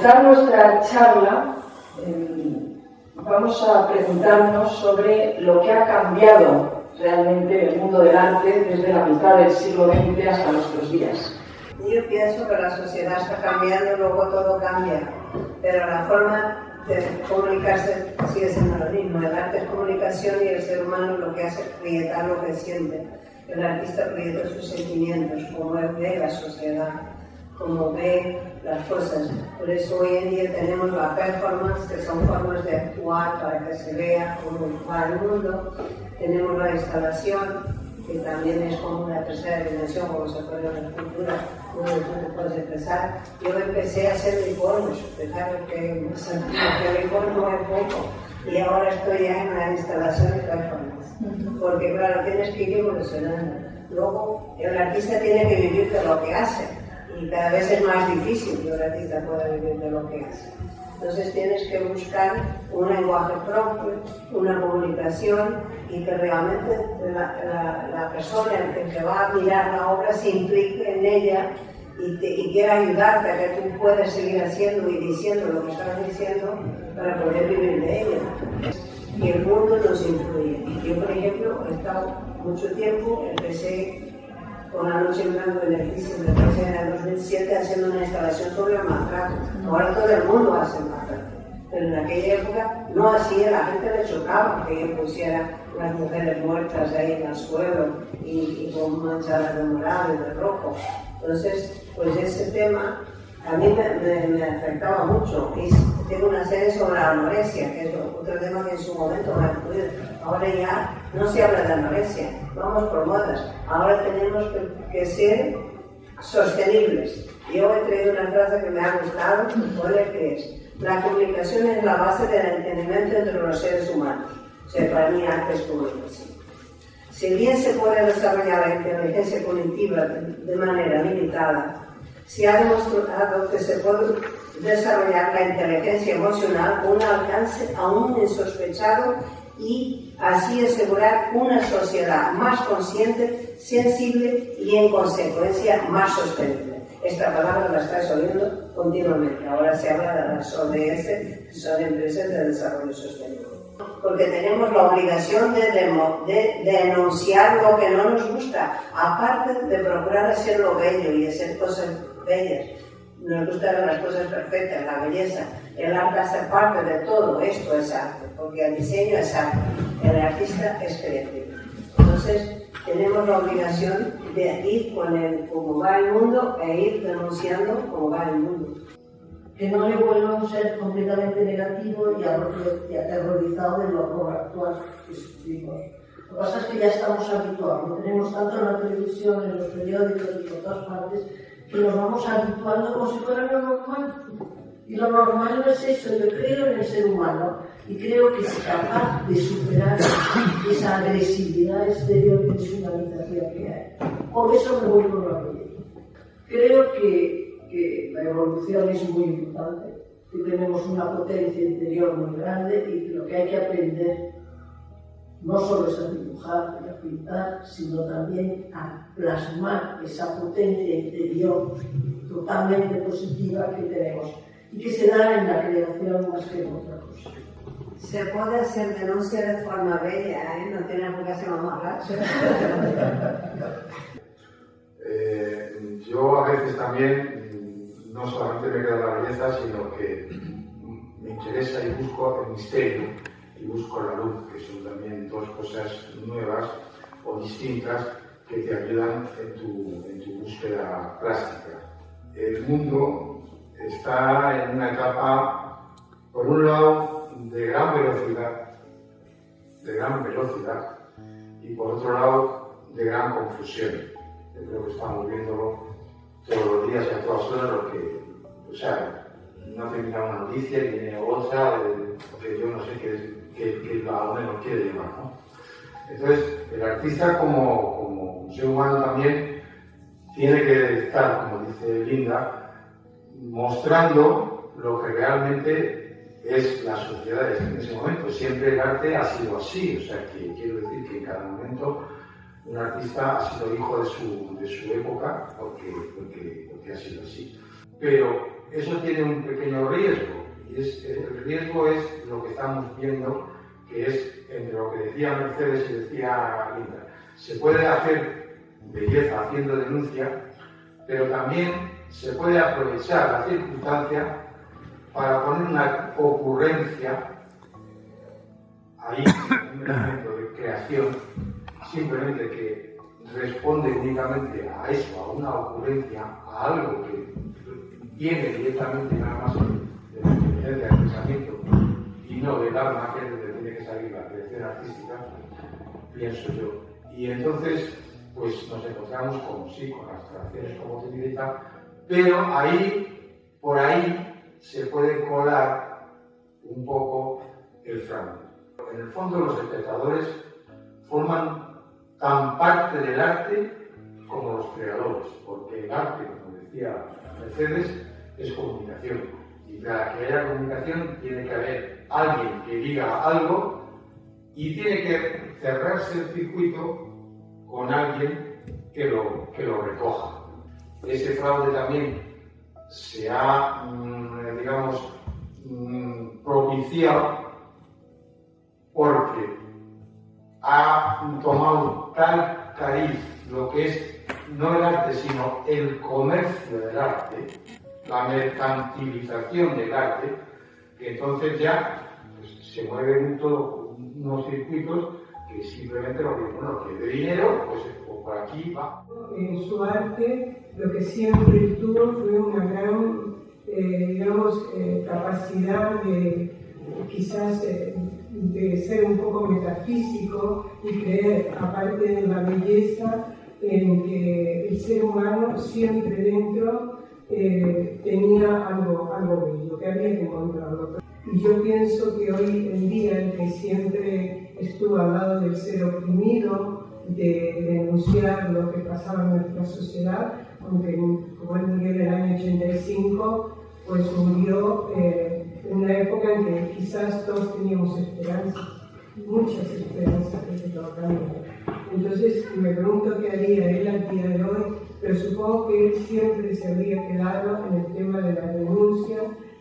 comenzar nuestra charla, vamos a preguntarnos sobre lo que ha cambiado realmente el mundo del arte desde la mitad del siglo XX hasta nuestros días. Yo pienso que la sociedad está cambiando, luego todo cambia, pero la forma de comunicarse sigue siendo lo mismo. El arte es comunicación y el ser humano lo que hace es proyectar lo que siente. El artista proyecta sus sentimientos, cómo ve la sociedad, cómo ve las cosas. Por eso hoy en día tenemos la performance, que son formas de actuar para que se vea cómo va el mundo. Tenemos la instalación, que también es como una tercera dimensión, como se pone en la escultura, donde tú te puedes expresar. Yo empecé a hacer unicornios, fijaros que el unicornio es poco, y ahora estoy ya en la instalación de performance, porque claro, tienes que ir evolucionando. Luego, el artista tiene que vivir de lo que hace, y cada vez es más difícil que el artista pueda vivir de lo que hace. Entonces tienes que buscar un lenguaje propio, una comunicación, y que realmente la persona que va a mirar la obra se implique en ella y quiera ayudarte a que tú puedas seguir haciendo y diciendo lo que estás diciendo para poder vivir de ella. Y el mundo nos influye. Yo, por ejemplo, he estado mucho tiempo, empecé con La Noche en Blanco en el Cristo, me parece en el 2007, haciendo una instalación sobre el maltrato. Ahora todo el mundo hace maltrato, pero en aquella época no hacía, la gente le chocaba que yo pusiera las mujeres muertas ahí en el suelo y con manchadas de morado y de rojo. Entonces, pues ese tema a mí me afectaba mucho. Tengo una serie sobre la anorexia, que es otro tema que en su momento me ha influido. Ahora ya no se habla de anorexia, vamos por modas. Ahora tenemos que ser sostenibles. Yo he traído una frase que me ha gustado, que es: la comunicación es la base del entendimiento entre los seres humanos. O sea, para mí arte es comunicación. Si bien se puede desarrollar la inteligencia cognitiva de manera limitada, se ha demostrado que se puede desarrollar la inteligencia emocional con un alcance aún insospechado y así asegurar una sociedad más consciente, sensible y en consecuencia más sostenible. Esta palabra la estás oyendo continuamente. Ahora se habla de las ODS, que son empresas de desarrollo sostenible. Porque tenemos la obligación de denunciar lo que no nos gusta, aparte de procurar hacerlo bello y hacer cosas bellas. Nos gustan las cosas perfectas, la belleza. El arte hace parte de todo, esto es arte, porque el diseño es arte, el artista es creativo. Entonces, tenemos la obligación de ir con cómo va el mundo e ir denunciando cómo va el mundo. Que no le vuelva a ser completamente negativo y aterrorizado de lo actual que sufrimos. Lo que pasa es que ya estamos habituados, lo tenemos tanto en la televisión, en los periódicos y por todas partes, que nos vamos habituando como si fuera lo normal. Y lo normal no es eso. Yo creo en el ser humano y creo que es capaz de superar esa agresividad exterior y deshumanización que hay. Por eso me voy con la belleza. Creo que la evolución es muy importante, que tenemos una potencia interior muy grande y que lo que hay que aprender no solo es a dibujar y a pintar, sino también a plasmar esa potencia interior totalmente positiva que tenemos y que se da en la creación más que en otra cosa. Se puede hacer denuncia de forma bella, no tiene por qué hacerlo más gracia. Yo a veces también no solamente me quedo en la belleza, sino que me interesa y busco el misterio y busco la luz, que son también dos cosas nuevas o distintas que te ayudan en tu búsqueda plástica. El mundo está en una etapa, por un lado, de gran velocidad, y por otro lado, de gran confusión. Yo creo que estamos viéndolo todos los días y a todas horas, no termina una noticia y viene otra, que yo no sé qué a dónde nos quiere llevar, ¿no? Entonces, el artista como ser humano también tiene que estar, como dice Linda, mostrando lo que realmente es la sociedad en ese momento. Siempre el arte ha sido así, o sea, que quiero decir que en cada momento un artista ha sido hijo de su época porque ha sido así. Pero eso tiene un pequeño riesgo, y el riesgo es lo que estamos viendo, que es entre lo que decía Mercedes y decía Linda. Se puede hacer belleza haciendo denuncia, pero también se puede aprovechar la circunstancia para poner una ocurrencia ahí, un elemento de creación, simplemente que responde únicamente a eso, a una ocurrencia, a algo que viene directamente nada más de la inteligencia del pensamiento y no del alma, que es donde tiene que salir la creación artística, pienso yo. Y entonces, pues nos encontramos con abstracciones como Trinidad, pero ahí, por ahí, se puede colar un poco el fragmento. En el fondo, los espectadores forman tan parte del arte como los creadores, porque el arte, como decía Mercedes, es comunicación. Y para que haya comunicación tiene que haber alguien que diga algo y tiene que cerrarse el circuito con alguien que lo recoja. Ese fraude también se ha, digamos, propiciado porque ha tomado tal cariz lo que es no el arte, sino el comercio del arte, la mercantilización del arte, que entonces ya pues, se mueven unos circuitos que simplemente lo que de dinero, pues por aquí va. En su arte lo que siempre tuvo fue una gran, capacidad de quizás de ser un poco metafísico y creer, aparte de la belleza, en que el ser humano siempre dentro tenía algo bello, que había que encontrarlo. Y yo pienso que hoy en día el que siempre estuvo al lado del ser oprimido, de denunciar lo que pasaba en nuestra sociedad, aunque como él murió en el año 85, pues murió en una época en que quizás todos teníamos esperanzas, muchas esperanzas de que todo cambiara. Entonces me pregunto qué haría él al día de hoy, pero supongo que él siempre se habría quedado en el tema de la denuncia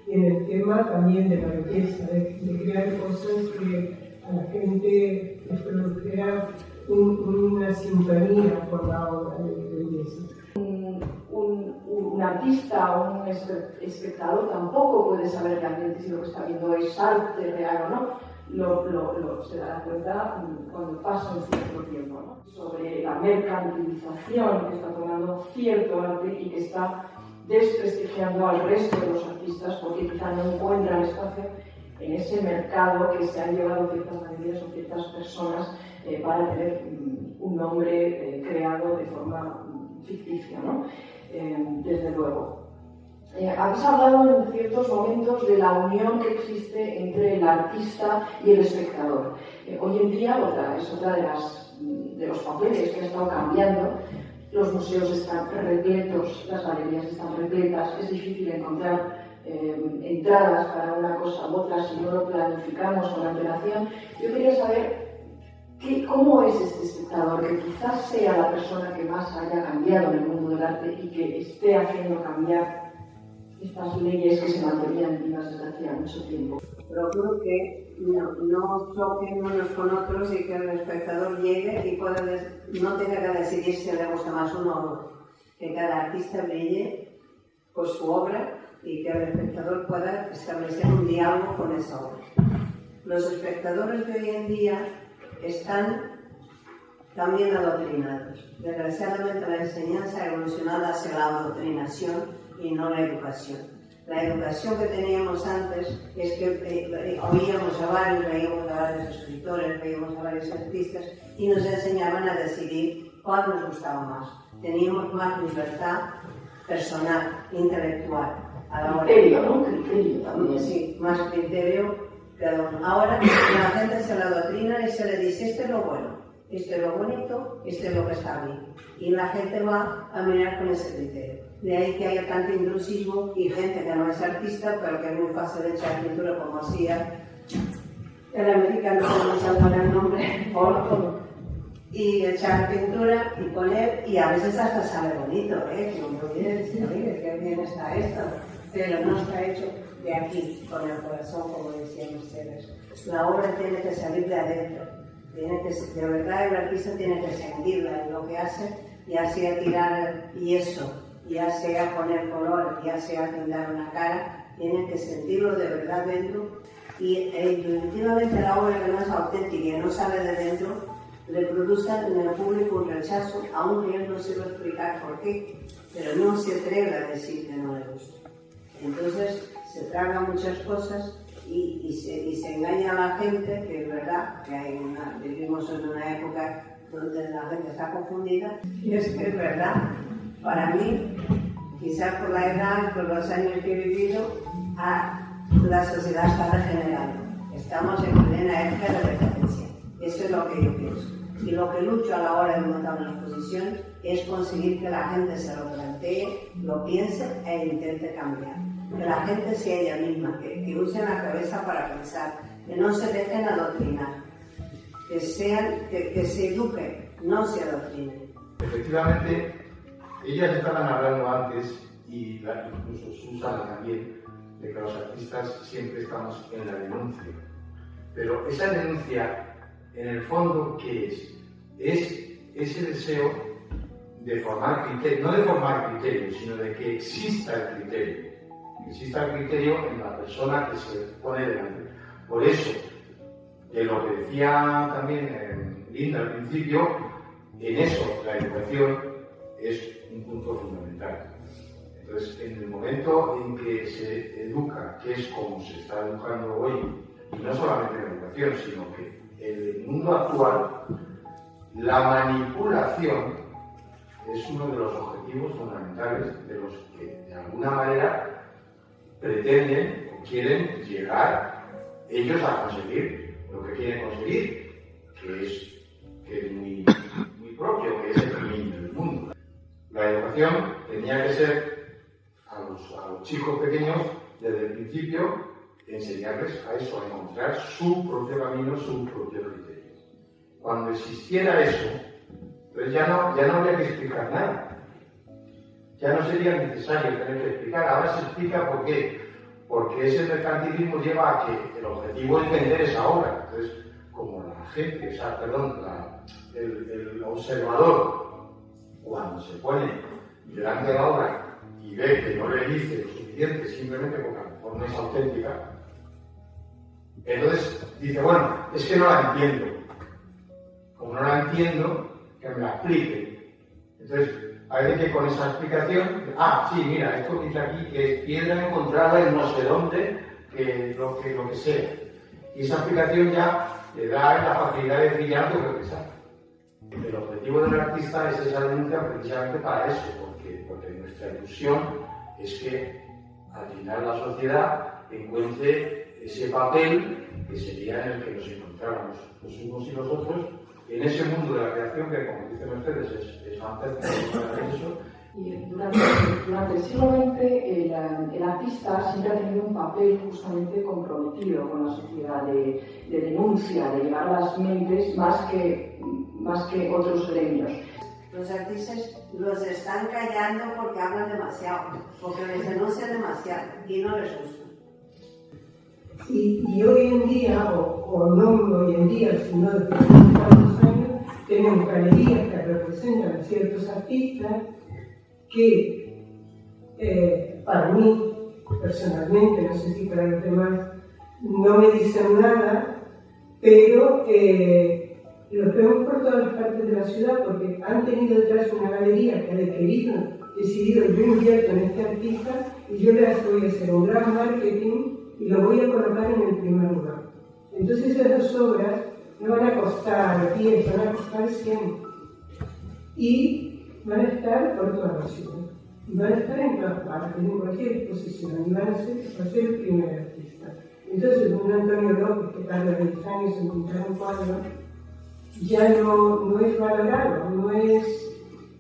y en el tema también de la belleza, de crear cosas que a la gente les produjera una sintonía con la obra de belleza. Un artista o un espectador tampoco puede saber realmente si lo que está viendo es arte real o no. Se da cuenta cuando pasa un cierto tiempo, ¿no? Sobre la mercantilización que está tomando cierto arte y que está desprestigiando al resto de los artistas porque quizá no encuentran espacio en ese mercado que se han llevado ciertas galerías o ciertas personas para tener un nombre creado de forma ficticia, ¿no? Desde luego. Habéis hablado en ciertos momentos de la unión que existe entre el artista y el espectador. Hoy en día es otra de los papeles que ha estado cambiando. Los museos están repletos, las galerías están repletas, es difícil encontrar entradas para una cosa u otra si no lo planificamos con antelación. Yo quería saber ¿cómo es este espectador? Que quizás sea la persona que más haya cambiado en el mundo del arte y que esté haciendo cambiar estas leyes que se mantenían vivas desde hacía mucho tiempo. Procuro que no choquen unos con otros y que el espectador llegue y no tenga que decidir si le gusta más uno o otro. Que cada artista brille por su obra y que el espectador pueda establecer un diálogo con esa obra. Los espectadores de hoy en día están también adoctrinados. Desgraciadamente la enseñanza ha evolucionado hacia la adoctrinación y no la educación. La educación que teníamos antes es que oíamos a varios escritores, veíamos a varios artistas y nos enseñaban a decidir cuál nos gustaba más. Teníamos más libertad personal, intelectual. Criterio, ¿no? Criterio también. Sí, más criterio. Pero ahora la gente se la adoctrina y se le dice, esto es lo bueno, esto es lo bonito, esto es lo que está bien. Y la gente va a mirar con ese criterio. De ahí que haya tanto intrusismo y gente que no es artista, pero que es muy fácil de echar pintura, como hacía el americano, que no se pone el nombre, y echar pintura y poner, y a veces hasta sale bonito, que uno puede decir, oye, qué bien está esto. pero no está hecho de aquí, con el corazón, como decían ustedes. La obra tiene que salir de adentro, de verdad el artista tiene que sentirla en lo que hace, ya sea tirar el yeso, ya sea poner color, ya sea pintar una cara, tiene que sentirlo de verdad dentro, y intuitivamente la obra que no es auténtica y no sale de dentro, le produce en el público un rechazo, aunque él no sepa explicar por qué, pero no se atreve a decir que no le gusta. Entonces se traga muchas cosas y se engaña a la gente, que es verdad que vivimos en una época donde la gente está confundida, y es que es verdad. Para mí, quizás por la edad, por los años que he vivido, la sociedad está regenerando. Estamos en plena época de decadencia. Eso es lo que yo pienso. Y lo que lucho a la hora de montar una exposición es conseguir que la gente se lo plantee, lo piense e intente cambiar. Que la gente sea ella misma, que use la cabeza para pensar, que no se dejen adoctrinar, que se eduquen, no se adoctrinen. Efectivamente, ellas estaban hablando antes, y incluso Susana también, de que los artistas siempre estamos en la denuncia. Pero esa denuncia, en el fondo, ¿qué es? Es ese deseo de formar criterios, no de formar criterios, sino de que exista el criterio. Que exista el criterio en la persona que se pone delante. Por eso, de lo que decía también Linda al principio, en eso la educación es un punto fundamental. Entonces, en el momento en que se educa, que es como se está educando hoy, y no solamente en la educación, sino que en el mundo actual, la manipulación es uno de los objetivos fundamentales de los que de alguna manera pretenden o quieren llegar ellos a conseguir lo que quieren conseguir, que es muy propio, que es el dominio del mundo. La educación tenía que ser a los chicos pequeños desde el principio enseñarles a eso, a encontrar su propio camino, su propio criterio. Cuando existiera eso, pues ya no habría que explicar nada. Ya no sería necesario tener que explicar. Ahora se explica por qué. Porque ese mercantilismo lleva a que el objetivo es vender esa obra. Entonces, como la gente, el observador, cuando se pone delante de la obra y ve que no le dice lo suficiente simplemente porque a lo mejor no es auténtica, entonces dice, bueno, es que no la entiendo. Como no la entiendo, que me la explique. Entonces, parece que con esa explicación, sí, mira, esto dice aquí que es piedra encontrada en no sé dónde, que lo que sea. Y esa explicación ya le da la facilidad de brillar lo que sabe. El objetivo del artista es esa denuncia precisamente para eso, porque nuestra ilusión es que al final la sociedad encuentre ese papel que sería en el que nos encontráramos los unos y los otros en ese mundo de la creación que, como dicen ustedes, es fantástico, es maravilloso. Y durante el siglo XX el artista siempre ha tenido un papel justamente comprometido con la sociedad de denuncia, de llevar las mentes más que otros gremios. Los artistas los están callando porque hablan demasiado, porque les denuncian demasiado y no les gusta. Y hoy en día, o no hoy en día, sino desde hace tantos años, tenemos galerías que representan a ciertos artistas que para mí, personalmente, no sé si para los demás, no me dicen nada, pero los vemos por todas las partes de la ciudad porque han tenido detrás una galería que ha decidido yo invierto en este artista y yo les voy a hacer un gran marketing y lo voy a colocar en el primer lugar. Entonces esas dos obras no van a costar 10, van a costar 100 y van a estar por toda la ciudad y van a estar en todas partes, en cualquier exposición y va a ser el primer artista. Entonces un Antonio López que tarda 20 años en pintar un cuadro ya no es valorado, no es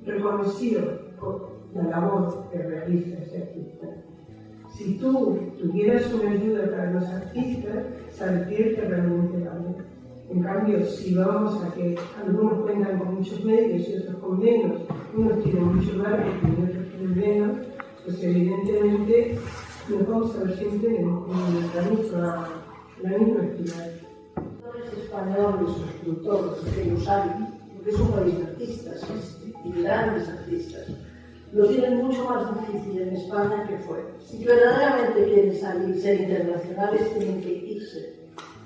reconocido por la labor que realiza ese artista. Si tú tuvieras una ayuda para los artistas, sabrías que realmente vale. En cambio, si vamos a que algunos cuentan con muchos medios y otros con menos, unos tienen mucho marketing y otros tienen menos, pues evidentemente nos vamos a ver siempre en la misma espiral. Los españoles, los escultores, que los hay, porque es un país de artistas y de grandes artistas, lo tienen mucho más difícil en España que fuera. Si verdaderamente quieren salir, ser internacionales, tienen que irse.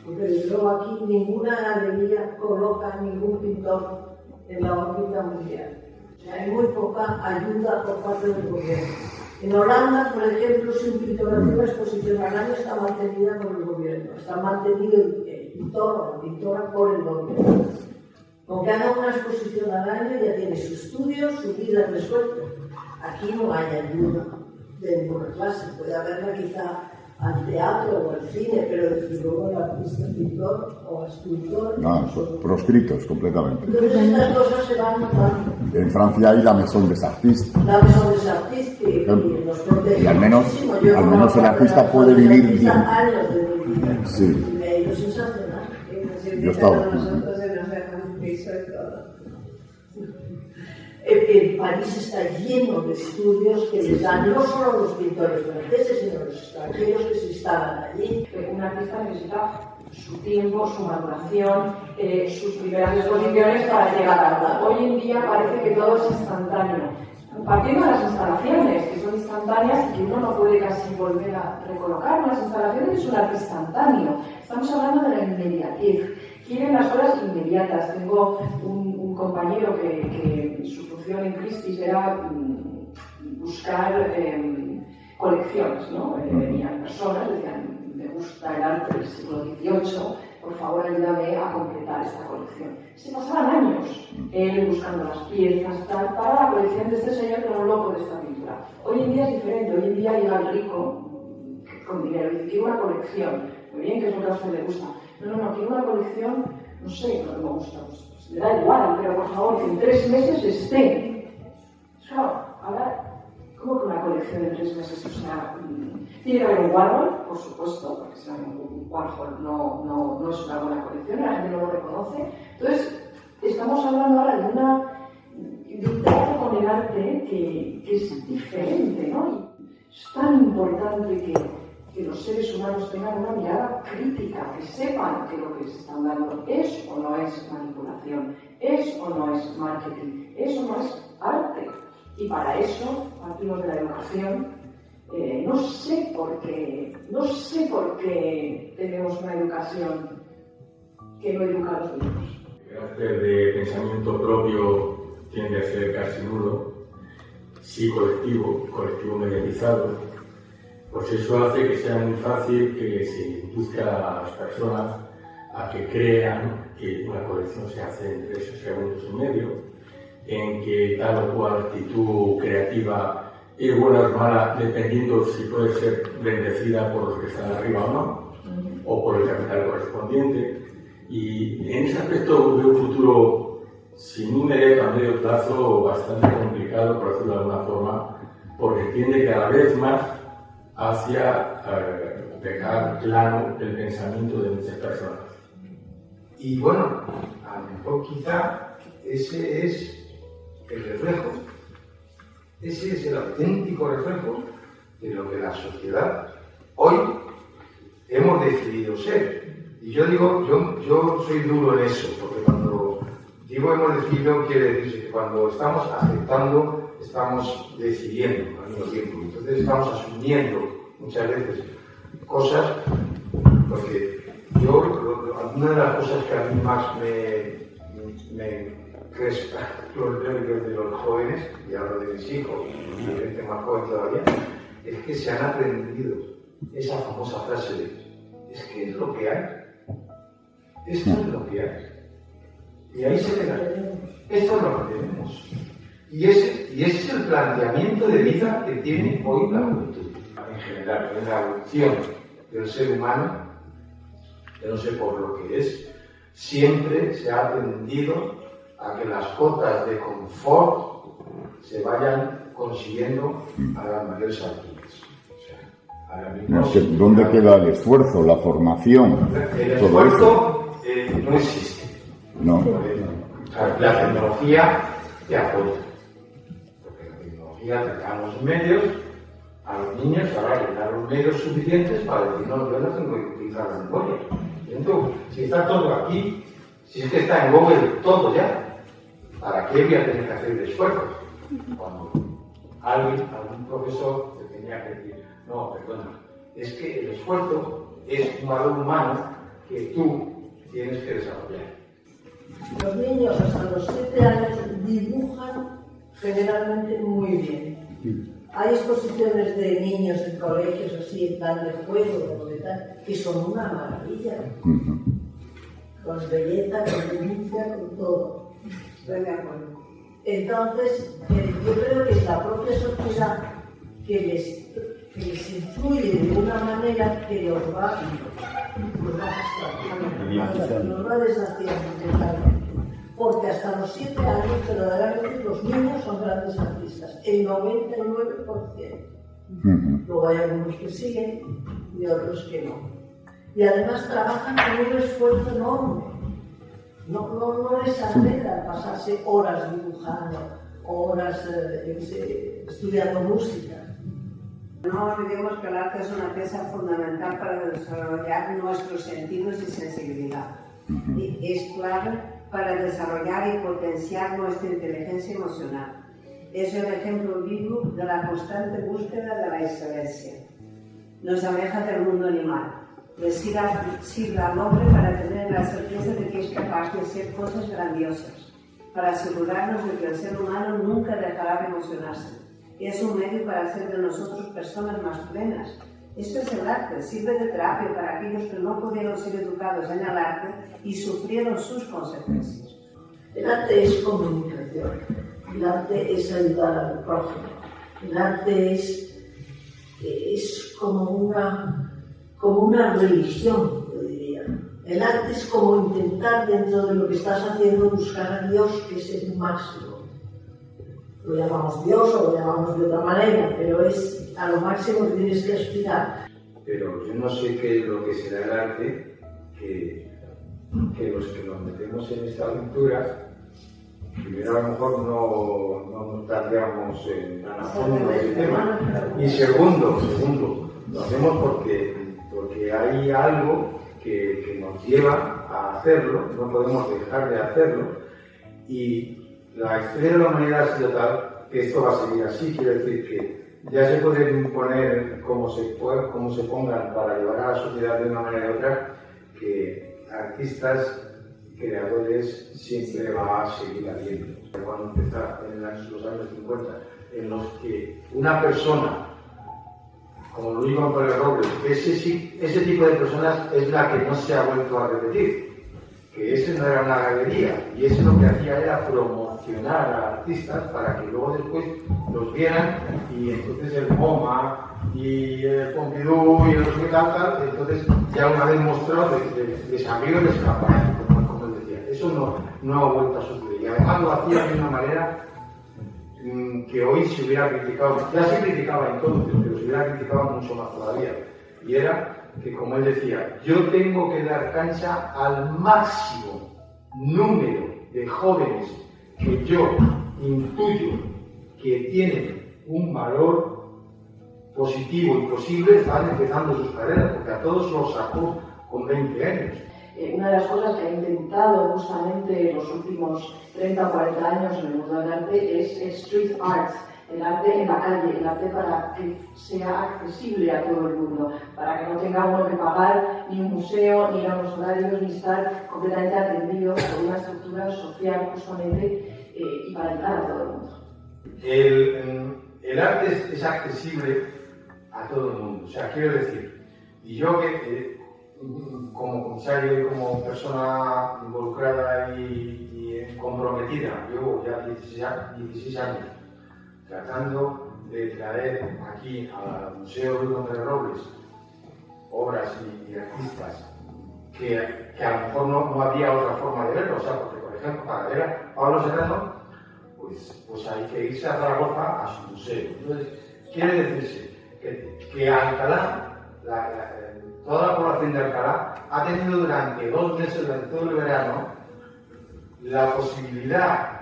Porque desde luego aquí ninguna galería coloca ningún pintor en la órbita mundial. O sea, hay muy poca ayuda por parte del gobierno. En Holanda, por ejemplo, si un pintor hace una exposición al año, está mantenida por el gobierno. Está mantenido el pintor o la pintora por el gobierno. Con que haga una exposición al año ya tiene su estudio, su vida resuelta. Aquí no hay ayuda de ninguna clase. Puede haberla quizá al teatro o al cine, pero desde luego el artista, pintor o escultor... No, son proscritos completamente. Entonces estas cosas se van notando. En Francia hay la Maison des Artistes. La Maison des Artistes que nos protege Y al menos muchísimo. el artista puede vivir bien. Años de mi vida. Sí. Y me ha ido sensacional. Yo estaba. Nosotros se nos dejan un piso y todo. París está lleno de estudios que les dan no solo a los pintores franceses, sino a los extranjeros que se instalan allí. Un artista necesita su tiempo, su maduración, sus primeras exposiciones para llegar a algo. Hoy en día parece que todo es instantáneo. Partiendo de las instalaciones, que son instantáneas y que uno no puede casi volver a recolocar, las instalaciones es un arte instantáneo. Estamos hablando de la inmediatez. Quieren las cosas inmediatas. Tengo un compañero que su función en Christie's era buscar colecciones, ¿no? Venían personas, decían, me gusta el arte del siglo XVIII, por favor ayúdame a completar esta colección. Se pasaban años él buscando las piezas, tal, para la colección de este señor que era un loco de esta pintura. Hoy en día es diferente, hoy en día llega el rico con dinero y dice, quiero una colección, muy bien, que es lo que a usted le gusta. No, quiero una colección, no sé, no me gusta, pues me da igual, pero por favor, que en 3 meses esté. Claro, ahora, ¿cómo que una colección en 3 meses? O sea, tiene que haber un Warhol, por supuesto, porque si no un Warhol no es una buena colección, la gente no lo reconoce. Entonces, estamos hablando ahora de un trato con el arte que es diferente, ¿no? Y es tan importante que los seres humanos tengan una mirada crítica, que sepan que lo que les están dando es o no es manipulación, es o no es marketing, es o no es arte. Y para eso partimos de la educación. No sé por qué tenemos una educación que no educa a los niños. El carácter de pensamiento propio tiende a ser casi nulo, sí colectivo mediatizado. Pues eso hace que sea muy fácil que se induzca a las personas a que crean que una colección se hace en 3 segundos y medio, en que tal o cual actitud creativa es buena o es mala, dependiendo si puede ser bendecida por los que están arriba o no, o por el capital correspondiente. Y en ese aspecto veo un futuro, sin un inmediato a medio plazo, bastante complicado, por decirlo de alguna forma, porque tiende cada vez más hacia dejar plano el pensamiento de muchas personas. Y bueno, a lo mejor quizá ese es el reflejo, ese es el auténtico reflejo de lo que la sociedad hoy hemos decidido ser. Y yo digo, yo soy duro en eso, porque cuando digo hemos decidido, quiere decir que cuando estamos aceptando, estamos decidiendo al mismo tiempo. Entonces estamos asumiendo muchas veces cosas, porque alguna de las cosas que a mí más me crespa los nervios de los jóvenes, y hablo de mis hijos y de gente más joven todavía, es que se han aprendido esa famosa frase de es que es lo que hay. Esto es lo que hay. Y ahí se queda. Esto es lo que tenemos. Y ese es el planteamiento de vida que tiene hoy la juventud. En general, en la evolución del ser humano, yo no sé por lo que es, siempre se ha tendido a que las cotas de confort se vayan consiguiendo a las mayores alturas. No sé, ¿dónde queda el esfuerzo, la formación? El todo esfuerzo no existe. No. La tecnología te apoya. Porque la tecnología te da los medios a los niños habrá que dar los medios suficientes para decir, no, yo no tengo que utilizar la memoria. Entonces, si está todo aquí, si es que está en Google todo ya, ¿para qué voy a tener que hacer el esfuerzo? Cuando algún profesor te tenía que decir, no, perdona, es que el esfuerzo es un valor humano que tú tienes que desarrollar. Los niños hasta los 7 años dibujan generalmente muy bien. Hay exposiciones de niños en colegios así, en plan de juego, de tal, que son una maravilla. Con belleza, con denuncia, con todo. Estoy de acuerdo. Entonces, yo creo que es la propia sociedad que les influye de una manera que los va deshaciendo. Porque hasta los 7 años, verdaderamente, los niños son grandes artistas, el 99%. Luego hay algunos que siguen y otros que no. Y además trabajan con un esfuerzo enorme. No les alegra pasarse horas dibujando, horas estudiando música. No olvidemos que el arte es una pieza fundamental para desarrollar nuestros sentidos y sensibilidad. Y es clave para desarrollar y potenciar nuestra inteligencia emocional. Es el ejemplo vivo de la constante búsqueda de la excelencia. Nos aleja del mundo animal. Le sirve al hombre para tener la certeza de que es capaz de hacer cosas grandiosas, para asegurarnos de que el ser humano nunca dejará de emocionarse. Es un medio para hacer de nosotros personas más plenas. Esto es el arte, sirve de terapia para aquellos que no pudieron ser educados en el arte y sufrieron sus consecuencias. El arte es comunicación, el arte es ayudar al prójimo, el arte es como una religión, yo diría. El arte es como intentar, dentro de lo que estás haciendo, buscar a Dios, que es el máximo. Lo llamamos Dios o lo llamamos de otra manera, pero es a lo máximo que tienes que aspirar. Pero yo no sé qué es lo que será el arte, que los que nos metemos en esta aventura, primero a lo mejor no nos planteamos tan a fondo el tema, y segundo, lo hacemos porque hay algo que nos lleva a hacerlo, no podemos dejar de hacerlo, y la historia de la humanidad ha sido tal que esto va a seguir así. Quiero decir que ya se pueden poner como se pongan para llevar a la sociedad de una manera u otra, que artistas, creadores, siempre va a seguir habiendo. Cuando empezó en los años 50, en los que una persona como Luis González Robles, ese tipo de personas es la que no se ha vuelto a repetir, que ese no era una galería, y eso lo que hacía era promocionar a artistas para que luego después los vieran, y entonces el MoMA y el Pompidou y el no sé qué tal, entonces ya una vez mostró, les abrió el escaparate, como él decía. Eso no ha vuelto a suceder, y además lo hacía de una manera que hoy se hubiera criticado, ya se criticaba entonces, pero se hubiera criticado mucho más todavía, y era que, como él decía, yo tengo que dar cancha al máximo número de jóvenes que yo intuyo que tienen un valor positivo y posible, están empezando sus carreras, porque a todos los sacó con 20 años. Una de las cosas que ha intentado justamente en los últimos 30 o 40 años en el mundo del arte es street art, el arte en la calle, el arte para que sea accesible a todo el mundo, para que no tenga uno que pagar ni un museo, ni ir a unos horarios, ni estar completamente atendido por una estructura social justamente y para ayudar a todo el mundo. El arte es accesible a todo el mundo, o sea, quiero decir, y yo que como comisario y como persona involucrada y comprometida, llevo ya 16 años tratando de traer aquí al Museo Luis González Robles obras y artistas que a lo mejor no había otra forma de verlo, o sea, porque por ejemplo para ver a Pablo Serrano pues hay que irse a Zaragoza a su museo. Entonces, quiere decirse que Alcalá, toda la población de Alcalá ha tenido durante 2 meses, durante todo el verano, la posibilidad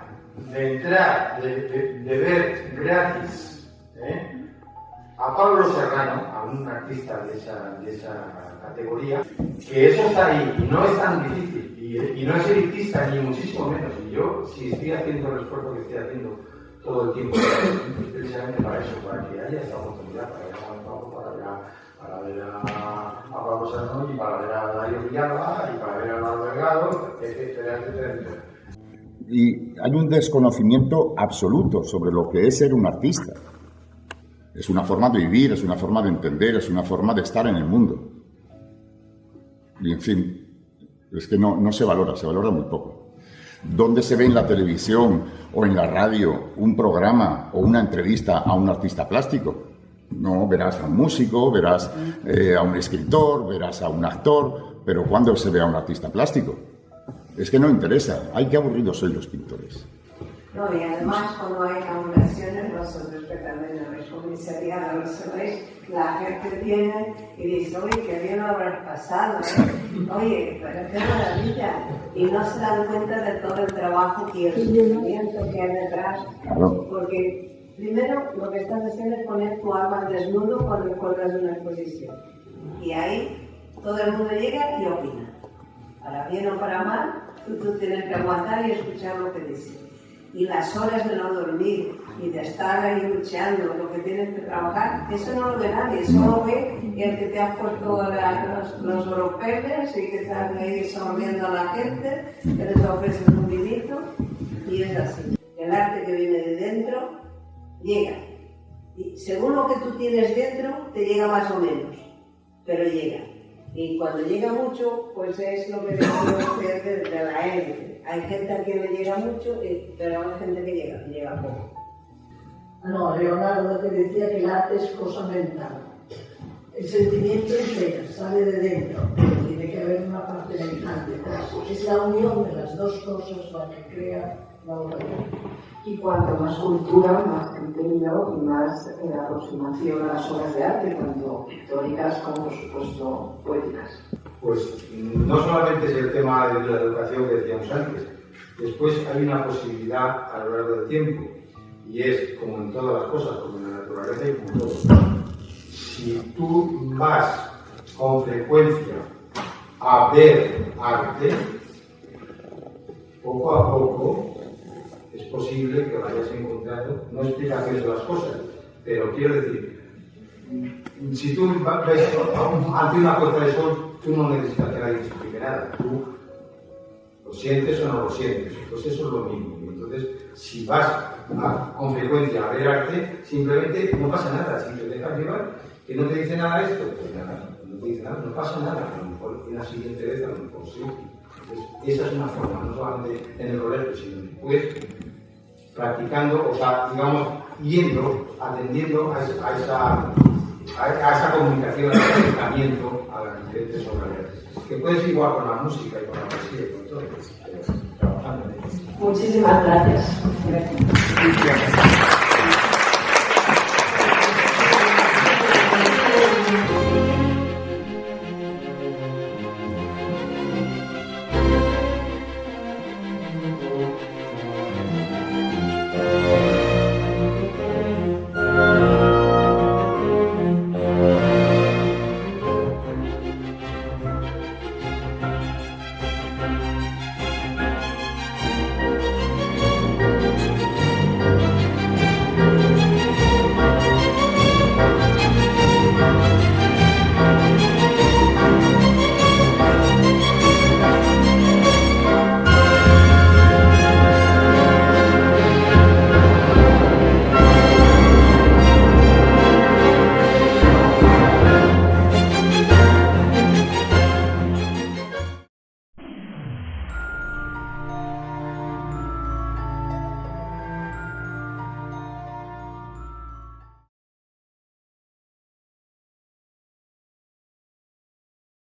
de entrar, de ver gratis a Pablo Serrano, a un artista de esa categoría, que eso está ahí y no es tan difícil y no es elitista ni muchísimo menos. Y yo, si estoy haciendo el esfuerzo que estoy haciendo todo el tiempo, es precisamente para eso, para que haya esta oportunidad, para ver a Pablo, para ver a Pablo Serrano y para ver a Darío Villalba y para ver a Eduardo Delgado, etcétera, etcétera, etcétera. Y hay un desconocimiento absoluto sobre lo que es ser un artista. Es una forma de vivir, es una forma de entender, es una forma de estar en el mundo. Y en fin, es que no se valora muy poco. ¿Dónde se ve en la televisión o en la radio un programa o una entrevista a un artista plástico? No, verás a un músico, verás a un escritor, verás a un actor, pero ¿cuándo se ve a un artista plástico? Es que no interesa. ¡Ay, qué aburridos sois los pintores! No, y además cuando hay inauguraciones, vosotros que también habéis comisariado, lo sabéis, la gente viene y dice, oye, qué bien lo habrás pasado, oye, pero qué maravilla, y no se dan cuenta de todo el trabajo y el sufrimiento que hay detrás, porque primero lo que estás haciendo es poner tu alma al desnudo cuando cuelgas una exposición, y ahí todo el mundo llega y opina, para bien o para mal, tú tienes que aguantar y escuchar lo que dicen. Y las horas de no dormir y de estar ahí luchando, lo que tienes que trabajar, eso no lo ve nadie, solo ve el que te ha puesto los oropeles y que están ahí sonriendo a la gente, que les ofreces un vinito, y es así. El arte que viene de dentro llega, y según lo que tú tienes dentro, te llega más o menos, pero llega. Y cuando llega mucho, pues es lo que decimos de la élite. Hay gente a quien le llega mucho, pero hay gente que llega poco. No, Leonardo te decía que el arte es cosa mental. El sentimiento sale de dentro, tiene que haber una parte mental detrás. Es la unión de las dos cosas la que crea la obra. Y cuanto más cultura, más criterio y más aproximación a las obras de arte, tanto pictóricas como, por supuesto, poéticas. Pues no solamente es el tema de la educación que decíamos antes, después hay una posibilidad a lo largo del tiempo, y es como en todas las cosas, como en la naturaleza y como todo. Si tú vas con frecuencia a ver arte, poco a poco es posible que vayas encontrando, no explicaciones de las cosas, pero quiero decir, si tú ves ante una puesta de sol, tú no necesitas que nadie te explique nada, tú lo sientes o no lo sientes, pues eso es lo mismo. Entonces, si vas con frecuencia a ver arte, simplemente no pasa nada, si te dejas llevar, que no te dice nada esto, pues nada, no te dice nada, no pasa nada, a lo mejor en la siguiente vez a lo mejor sí. Entonces, esa es una forma, no solamente en el colegio, sino después practicando, o sea, digamos, yendo, atendiendo a esa comunicación, a ese acercamiento a las diferentes obras de arte. Que puede ser igual con la música y con la poesía y con todo, pero trabajando en ello. Muchísimas gracias.